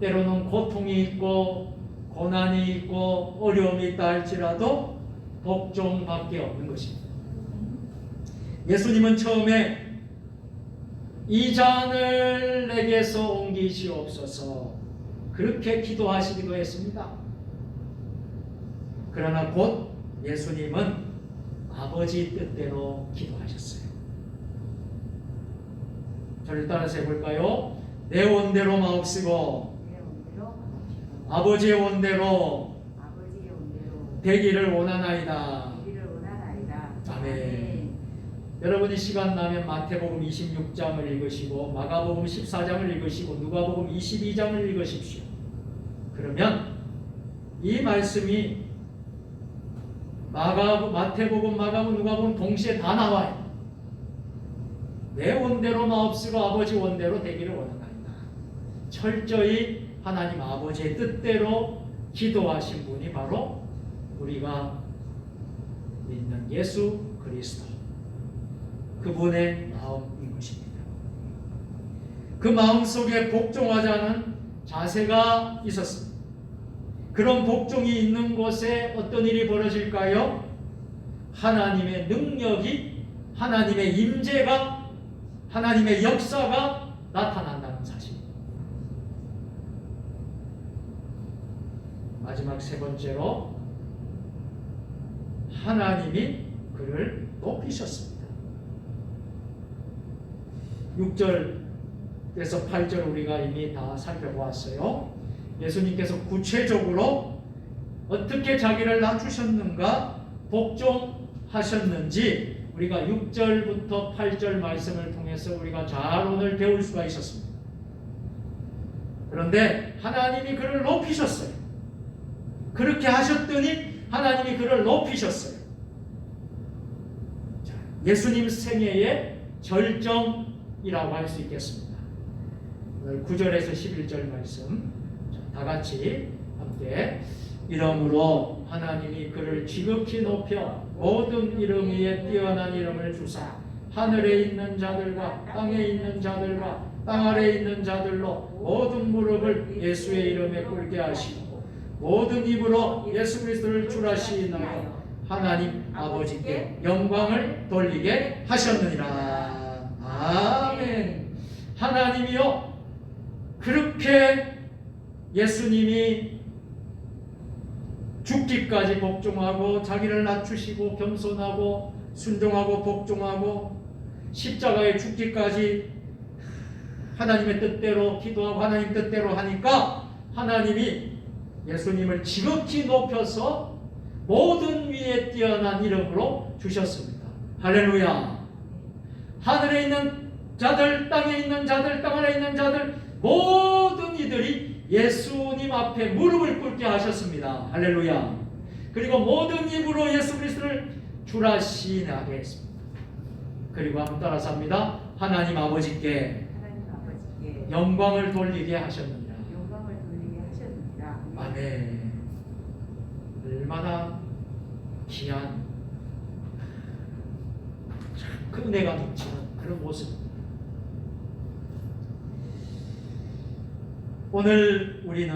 때로는 고통이 있고 고난이 있고 어려움이 있다 할지라도 복종밖에 없는 것입니다. 예수님은 처음에 이 잔을 내게서 옮기시옵소서 그렇게 기도하시기도 했습니다. 그러나 곧 예수님은 아버지 뜻대로 기도하셨어요. 저를 따라서 해볼까요? 내 원대로 마옵시고 아버지의 원대로 되기를 원하나이다. 아멘. 여러분이 시간 나면 마태복음 26장을 읽으시고 마가복음 14장을 읽으시고 누가복음 22장을 읽으십시오. 그러면 이 말씀이 마태복음, 마가복음, 누가복음 동시에 다 나와요. 내 원대로 마옵시고 아버지 원대로 되기를 원하나이다. 철저히 하나님 아버지의 뜻대로 기도하신 분이 바로 우리가 믿는 예수 그리스도, 그분의 마음인 것입니다. 그 마음속에 복종하자는 자세가 있었습니다. 그런 복종이 있는 곳에 어떤 일이 벌어질까요? 하나님의 능력이, 하나님의 임재가, 하나님의 역사가 나타난다는 사실입니다. 마지막 세 번째로 하나님이 그를 높이셨습니다. 6절에서 8절 우리가 이미 다 살펴보았어요. 예수님께서 구체적으로 어떻게 자기를 낮추셨는가, 복종하셨는지 우리가 6절부터 8절 말씀을 통해서 우리가 잘 오늘 배울 수가 있었습니다. 그런데 하나님이 그를 높이셨어요. 그렇게 하셨더니 하나님이 그를 높이셨어요. 자, 예수님 생애의 절정이라고 할 수 있겠습니다. 오늘 9절에서 11절 말씀 다 같이 함께, 이러므로 하나님이 그를 지극히 높여 모든 이름 위에 뛰어난 이름을 주사 하늘에 있는 자들과 땅에 있는 자들과 땅 아래에 있는 자들로 모든 무릎을 예수의 이름에 꿇게 하시고 모든 입으로 예수 그리스도를 주라시나요 하나님 아버지께 영광을 돌리게 하셨느니라. 아멘. 하나님이요, 그렇게 예수님이 죽기까지 복종하고 자기를 낮추시고 겸손하고 순종하고 복종하고 십자가에 죽기까지 하나님의 뜻대로 기도하고 하나님 뜻대로 하니까 하나님이 예수님을 지극히 높여서 모든 위에 뛰어난 이름으로 주셨습니다. 할렐루야. 하늘에 있는 자들, 땅에 있는 자들, 땅 아래에 있는 자들 모든 이들이 예수님 앞에 무릎을 꿇게 하셨습니다. 할렐루야. 그리고 모든 입으로 예수 그리스도를 주라 시인하게 했습니다. 그리고 한번 따라서 합니다. 하나님 아버지께 영광을 돌리게 하셨느니라. 영광을 돌리게 하셨느니라. 아멘. 얼마나 귀한, 참 은혜가 넘치는 그런 모습입니다. 오늘 우리는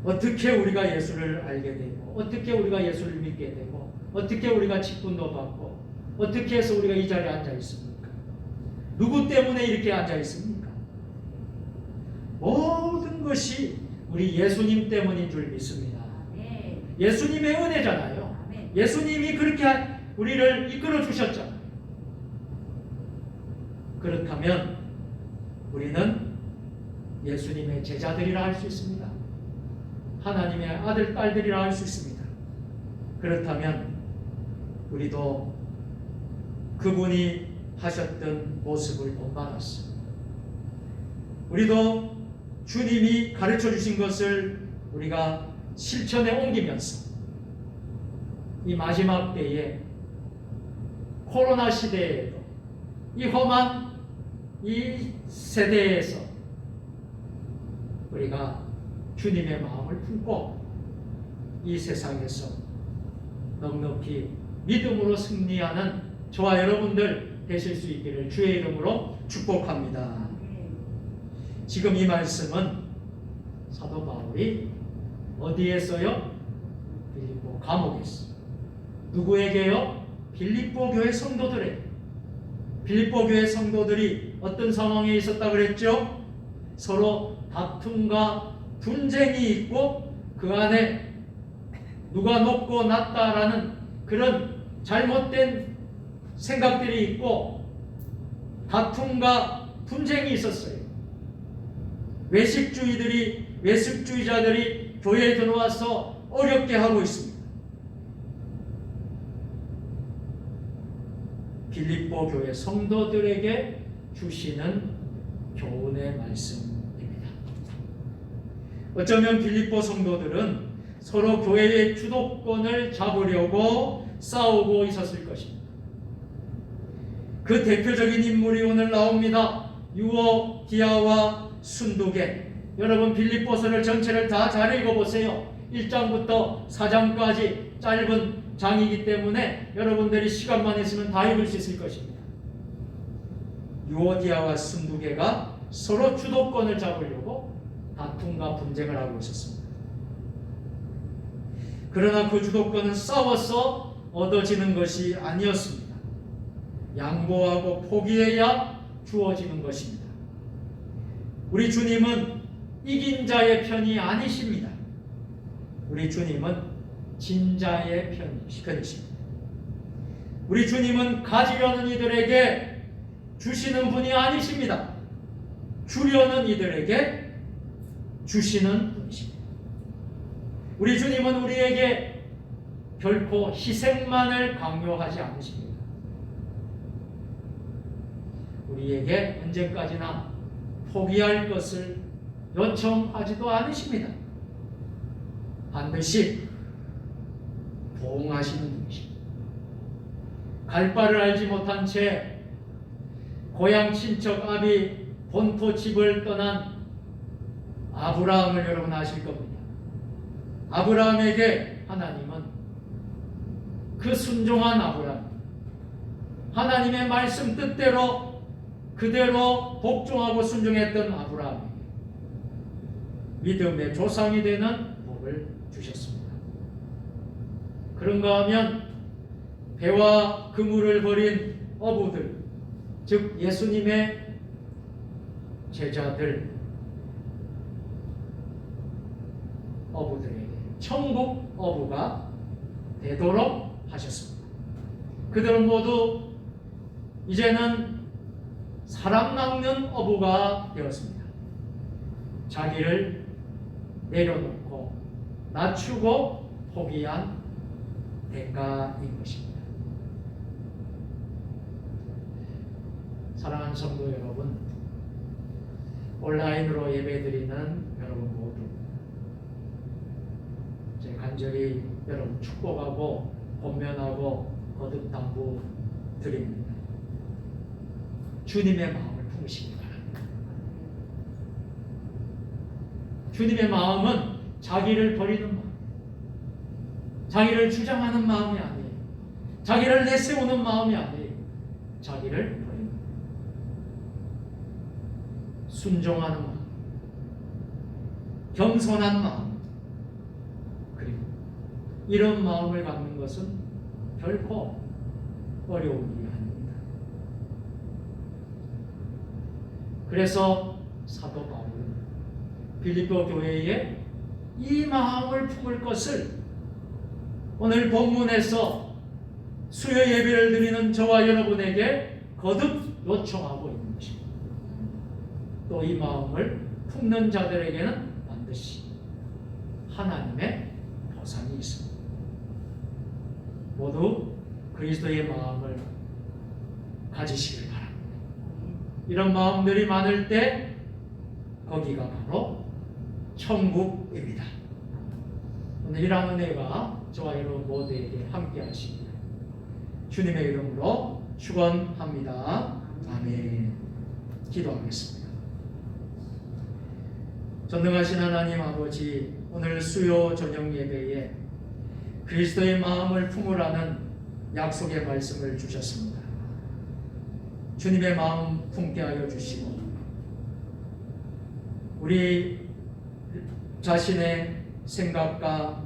어떻게 우리가 예수를 알게 되고, 어떻게 우리가 예수를 믿게 되고, 어떻게 우리가 직분도 받고, 어떻게 해서 우리가 이 자리에 앉아 있습니까? 누구 때문에 이렇게 앉아 있습니까? 모든 것이 우리 예수님 때문인 줄 믿습니다. 예수님의 은혜잖아요. 예수님이 그렇게 우리를 이끌어 주셨잖아요. 그렇다면 우리는 예수님의 제자들이라 할 수 있습니다. 하나님의 아들, 딸들이라 할 수 있습니다. 그렇다면 우리도 그분이 하셨던 모습을 본받았습니다. 우리도 주님이 가르쳐 주신 것을 우리가 실천에 옮기면서 이 마지막 때에 코로나 시대에도 이 험한 이 세대에서 우리가 주님의 마음을 품고 이 세상에서 넉넉히 믿음으로 승리하는 저와 여러분들 되실 수 있기를 주의 이름으로 축복합니다. 지금 이 말씀은 사도 바울이 어디에서요? 빌립보 감옥에서. 누구에게요? 빌립보 교회 성도들에게. 빌립보 교회 성도들이 어떤 상황에 있었다 그랬죠? 서로 다툼과 분쟁이 있고 그 안에 누가 높고 낮다라는 그런 잘못된 생각들이 있고 다툼과 분쟁이 있었어요. 외식주의자들이 교회에 들어와서 어렵게 하고 있습니다. 빌립보 교회 성도들에게 주시는 교훈의 말씀입니다. 어쩌면 빌립보 성도들은 서로 교회의 주도권을 잡으려고 싸우고 있었을 것입니다. 그 대표적인 인물이 오늘 나옵니다. 유오디아와 순두계. 여러분 빌립보서를 전체를 다 잘 읽어보세요. 1장부터 4장까지 짧은 장이기 때문에 여러분들이 시간만 있으면 다 읽을 수 있을 것입니다. 유오디아와 순두개가 서로 주도권을 잡으려고 다툼과 분쟁을 하고 있었습니다. 그러나 그 주도권은 싸워서 얻어지는 것이 아니었습니다. 양보하고 포기해야 주어지는 것입니다. 우리 주님은 이긴 자의 편이 아니십니다. 우리 주님은 진 자의 편이십니다. 우리 주님은 가지려는 이들에게 주시는 분이 아니십니다. 주려는 이들에게 주시는 분이십니다. 우리 주님은 우리에게 결코 희생만을 강요하지 않으십니다. 우리에게 언제까지나 포기할 것을 요청하지도 않으십니다. 반드시 보응하시는 분이십니다. 갈 바를 알지 못한 채 고향 친척 아비 본토 집을 떠난 아브라함을 여러분 아실 겁니다. 아브라함에게 하나님은 그 순종한 아브라함, 하나님의 말씀 뜻대로 그대로 복종하고 순종했던 아브라함에게 믿음의 조상이 되는 복을 주셨습니다. 그런가 하면 배와 그물을 버린 어부들, 즉 예수님의 제자들, 어부들에게 천국 어부가 되도록 하셨습니다. 그들은 모두 이제는 사람 낚는 어부가 되었습니다. 자기를 내려놓고 낮추고 포기한 대가인 것입니다. 사랑하는 성도 여러분, 온라인으로 예배드리는 여러분 모두 제 간절히 여러분 축복하고 권면하고 거듭 당부 드립니다. 주님의 마음을 품으시기 바랍니다. 주님의 마음은 자기를 버리는 마음, 자기를 주장하는 마음이 아니에요. 자기를 내세우는 마음이 아니에요. 자기를 버리는 마음, 순종하는 마음, 겸손한 마음, 그리고 이런 마음을 갖는 것은 결코 어려운 일이 아닙니다. 그래서 사도 바울은 빌립보 교회에 이 마음을 품을 것을 오늘 본문에서 수요 예배를 드리는 저와 여러분에게 거듭 요청하고 있는 것입니다. 또 이 마음을 품는 자들에게는 반드시 하나님의 보상이 있습니다. 모두 그리스도의 마음을 가지시길 바랍니다. 이런 마음들이 많을 때 거기가 바로 천국입니다. 오늘 이러한 은혜가 저와 여러분 모두에게 함께 하시기를 주님의 이름으로 축원합니다. 아멘. 기도하겠습니다. 전능하신 하나님 아버지, 오늘 수요 저녁 예배에 그리스도의 마음을 품으라는 약속의 말씀을 주셨습니다. 주님의 마음 품게 하여 주시고 우리 자신의 생각과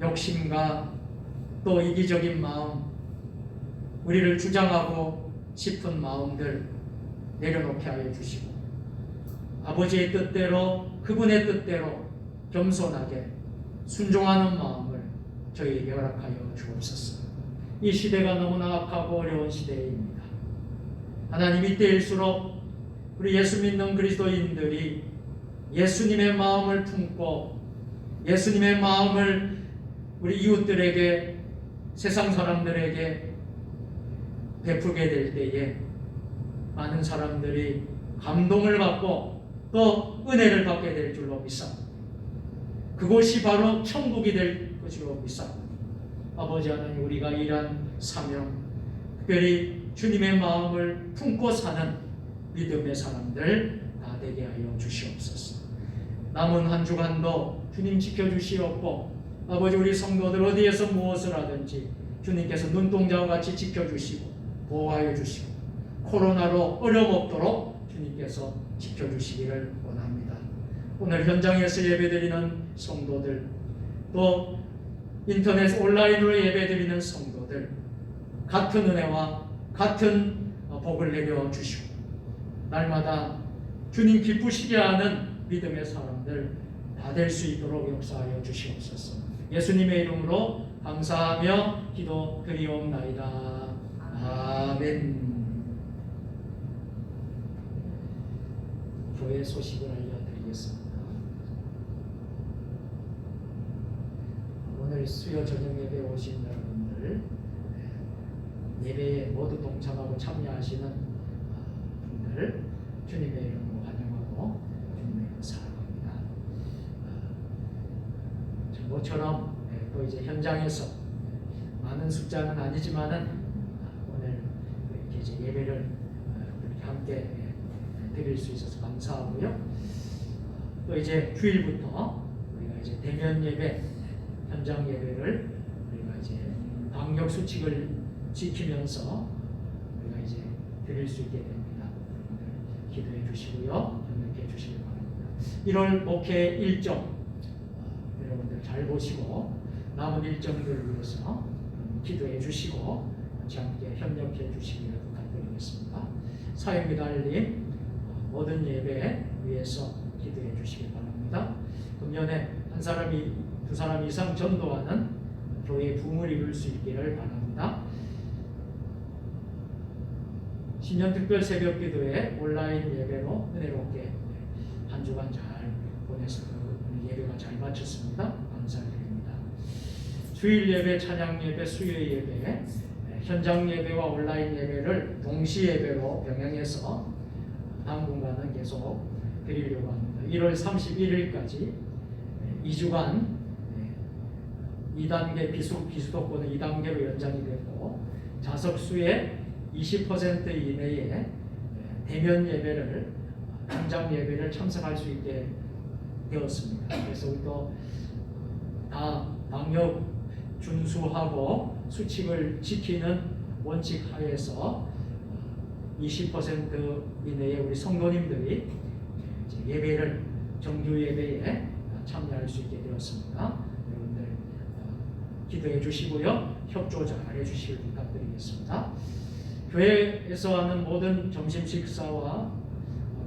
욕심과 또 이기적인 마음, 우리를 주장하고 싶은 마음들 내려놓게 하여 주시고 아버지의 뜻대로, 그분의 뜻대로 겸손하게 순종하는 마음을 저희에게 허락하여 주옵소서. 이 시대가 너무나 악하고 어려운 시대입니다. 하나님, 이때일수록 우리 예수 믿는 그리스도인들이 예수님의 마음을 품고 예수님의 마음을 우리 이웃들에게, 세상 사람들에게 베풀게 될 때에 많은 사람들이 감동을 받고 또 은혜를 받게 될 줄로 믿습니다. 그곳이 바로 천국이 될 것으로 믿습니다. 아버지 하나님, 우리가 일한 사명, 특별히 주님의 마음을 품고 사는 믿음의 사람들 다 되게 하여 주시옵소서. 남은 한 주간도 주님 지켜주시옵고 아버지, 우리 성도들 어디에서 무엇을 하든지 주님께서 눈동자와 같이 지켜주시고 보호하여 주시고 코로나로 어려움 없도록 주님께서 지켜주시기를 원합니다. 오늘 현장에서 예배드리는 성도들, 또 인터넷 온라인으로 예배드리는 성도들, 같은 은혜와 같은 복을 내려 주시고 날마다 주님 기쁘시게 하는 믿음의 사람들 다 될 수 있도록 역사하여 주시옵소서. 예수님의 이름으로 감사하며 기도드리옵나이다. 아멘. 교회 소식을 알려드리겠습니다. 오늘 수요 저녁 예배에 오신 여러분들, 예배에 모두 동참하고 참여하시는 분들 주님의 이름으로 환영하고 주님의 이름으로 사랑합니다. 모처럼 또 이제 현장에서 많은 숫자는 아니지만은 오늘 이렇게 이제 예배를 이렇게 함께 드릴 수 있어서 감사하고요. 또 이제 주일부터 우리가 이제 대면 예배, 현장 예배를 우리가 이제 방역 수칙을 지키면서 우리가 이제 드릴 수 있게 됩니다. 여러분들 기도해 주시고요, 협력해 주시기 바랍니다. 1월 목회 일정 여러분들 잘 보시고 남은 일정들을 위해서 기도해 주시고 같이 함께 협력해 주시기를 부탁드리겠습니다. 사역이 달린 모든 예배 위해서 기도해 주시기 바랍니다. 금년에 한 사람이 두 사람 이상 전도하는 교회의 부흥을 이룰 수 있기를 바랍니다. 신년 특별 새벽 기도회 온라인 예배로 은혜롭게 한 주간 잘 보내서 예배가 잘 마쳤습니다. 감사드립니다. 주일 예배, 찬양 예배, 수요 예배, 현장 예배와 온라인 예배를 동시 예배로 병행해서 당분간은 계속 드리려고 합니다. 1월 31일까지 2주간 2단계 비수도권은 2단계로 연장이 됐고 좌석 수의 20% 이내에 대면 예배를 현장 예배를 참석할 수 있게 되었습니다. 그래서 우리도 다 방역 준수하고 수칙을 지키는 원칙 하에서 20% 이내에 우리 성도님들이 예배를 정규 예배에 참여할 수 있게 되었습니다. 여러분들 기도해 주시고요, 협조 잘 해주시길 부탁드리겠습니다. 교회에서 하는 모든 점심 식사와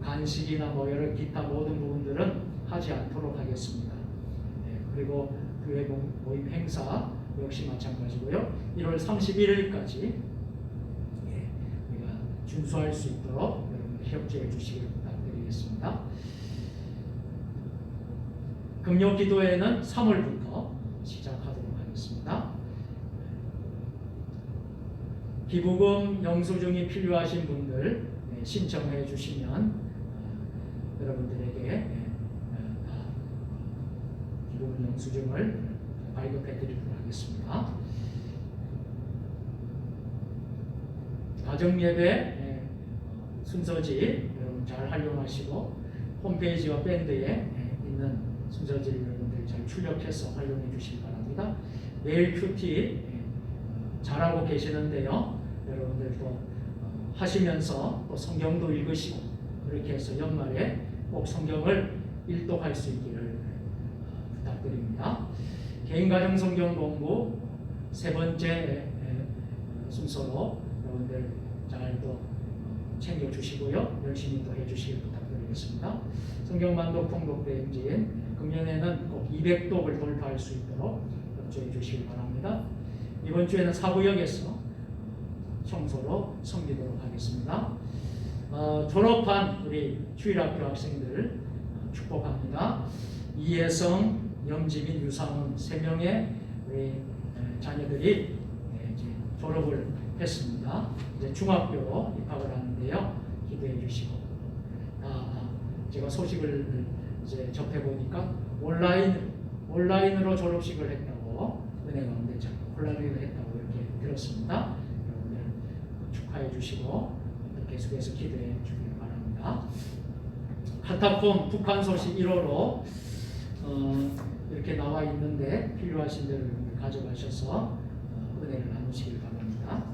간식이나 뭐 여러 기타 모든 부분들은 하지 않도록 하겠습니다. 그리고 교회 모임 행사 역시 마찬가지고요. 1월 31일까지 우리가 준수할 수 있도록 여러분 협조해 주시길 부탁드리겠습니다. 금요 기도회는 3월부터 시작하도록 하겠습니다. 기부금 영수증이 필요하신 분들 신청해 주시면 여러분들에게 기부금 영수증을 발급해 드리도록 하겠습니다. 가정예배 순서지 여러분 잘 활용하시고 홈페이지와 밴드에 있는 순서지를 여러분들 잘 출력해서 활용해 주시기 바랍니다. 매일 큐티 잘하고 계시는데요. 여러분들도 하시면서 또 성경도 읽으시고 그렇게 해서 연말에 꼭 성경을 일독할 수 있기를 부탁드립니다. 개인가정 성경 공부 세 번째 순서로 여러분들 잘 또 챙겨주시고요. 열심히 또 해주시길 부탁드리겠습니다. 성경만독 통독 대행진 금년에는 꼭 200독을 돌파할 수 있도록 협조해 주시기 바랍니다. 이번 주에는 사부역에서 청소로 섬기도록 하겠습니다. 졸업한 우리 주일학교 학생들 축복합니다. 이혜성, 염지민, 유상훈 3명의 우리 자녀들이 이제 졸업을 했습니다. 이제 중학교로 입학을 하는데요. 기도해 주시고 제가 소식을 이제 접해 보니까 온라인으로 졸업식을 했다고 은혜 가운데 혼란을 했다고 이렇게 들었습니다. 여러분들 축하해 주시고 계속해서 기도해 주길 바랍니다. 카타콤 북한 소식 1호로 이렇게 나와 있는데 필요하신 대로 가져가셔서 은혜를 나누시길 바랍니다.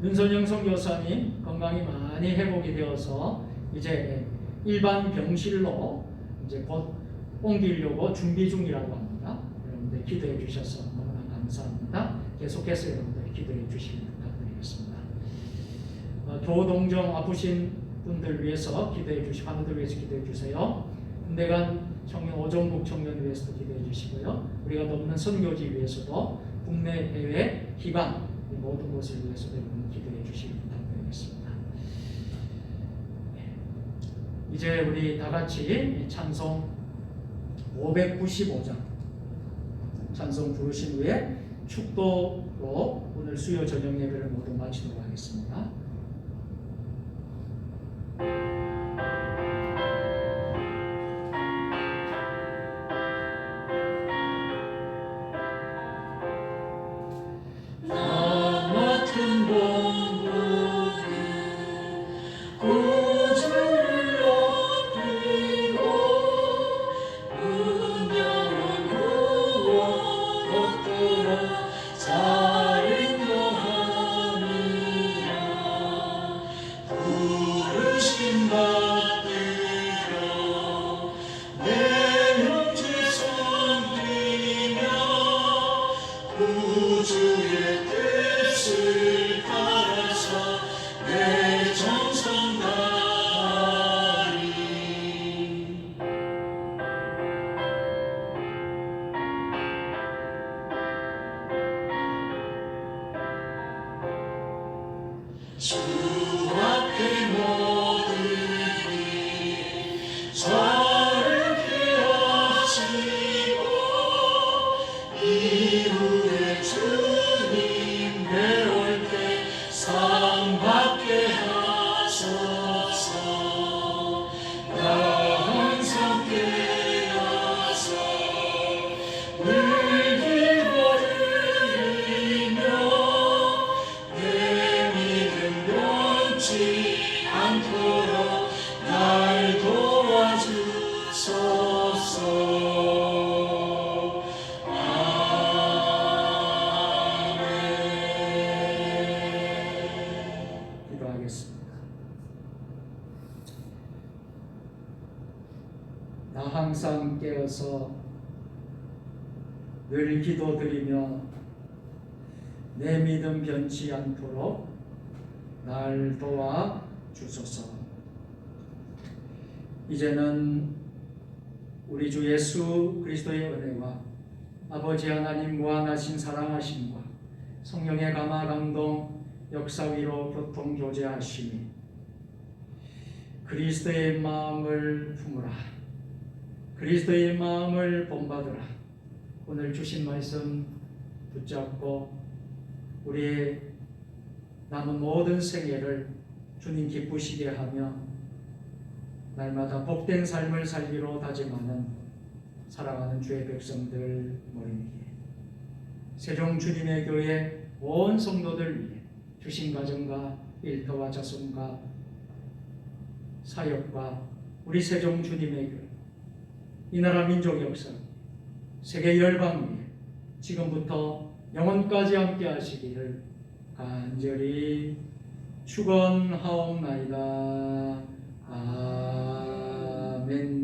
윤선영 선교사님 건강이 많이 회복이 되어서 이제 일반 병실로 이제 곧 옮기려고 준비 중이라고 합니다. 여러분들 기도해 주셔서 너무나 감사합니다. 계속해서 여러분들 기도해 주시길 부탁드리겠습니다. 조동정 아프신 분들 위해서 기도해 주시고 환우들 위해서 기도해 주세요. 군대간 청년 오정국 청년 위해서도 기도해 주시고요. 우리가 돕는 선교지 위해서도 국내 해외 기관 이 모든 것을 위해서도 여러분 기도해 주시길 부탁드리겠습니다. 이제 우리 다 같이 찬송 595장 찬송 부르신 후에 축도로 오늘 수요 저녁 예배를 모두 마치도록 하겠습니다. 주 앞에 모든 일이 저를 깨우치고 이후에 주님 배울 때 상 받게 하소서. 나 항상 깨어서 늘 기도드리며 않도록 날 도와주소서. 아멘. 기도하겠습니다. 나 항상 깨어서 늘 기도드리며 내 믿음 변치 않도록 날 도와 주소서. 이제는 우리 주 예수 그리스도의 은혜와 아버지 하나님 무한하신 사랑하심과 성령의 감화 감동 역사 위로 교통 교제하심이 그리스도의 마음을 품으라. 그리스도의 마음을 본받으라. 오늘 주신 말씀 붙잡고 우리의 남은 모든 생애를 주님 기쁘시게 하며 날마다 복된 삶을 살기로 다짐하는 사랑하는 주의 백성들 모임이기에 세종 주님의 교회 온 성도들 위해 주신 가정과 일터와 자손과 사역과 우리 세종 주님의 교회 이 나라 민족 역사 세계 열방 위에 지금부터 영원까지 함께 하시기를 간절히 축원하옵나이다. 아멘.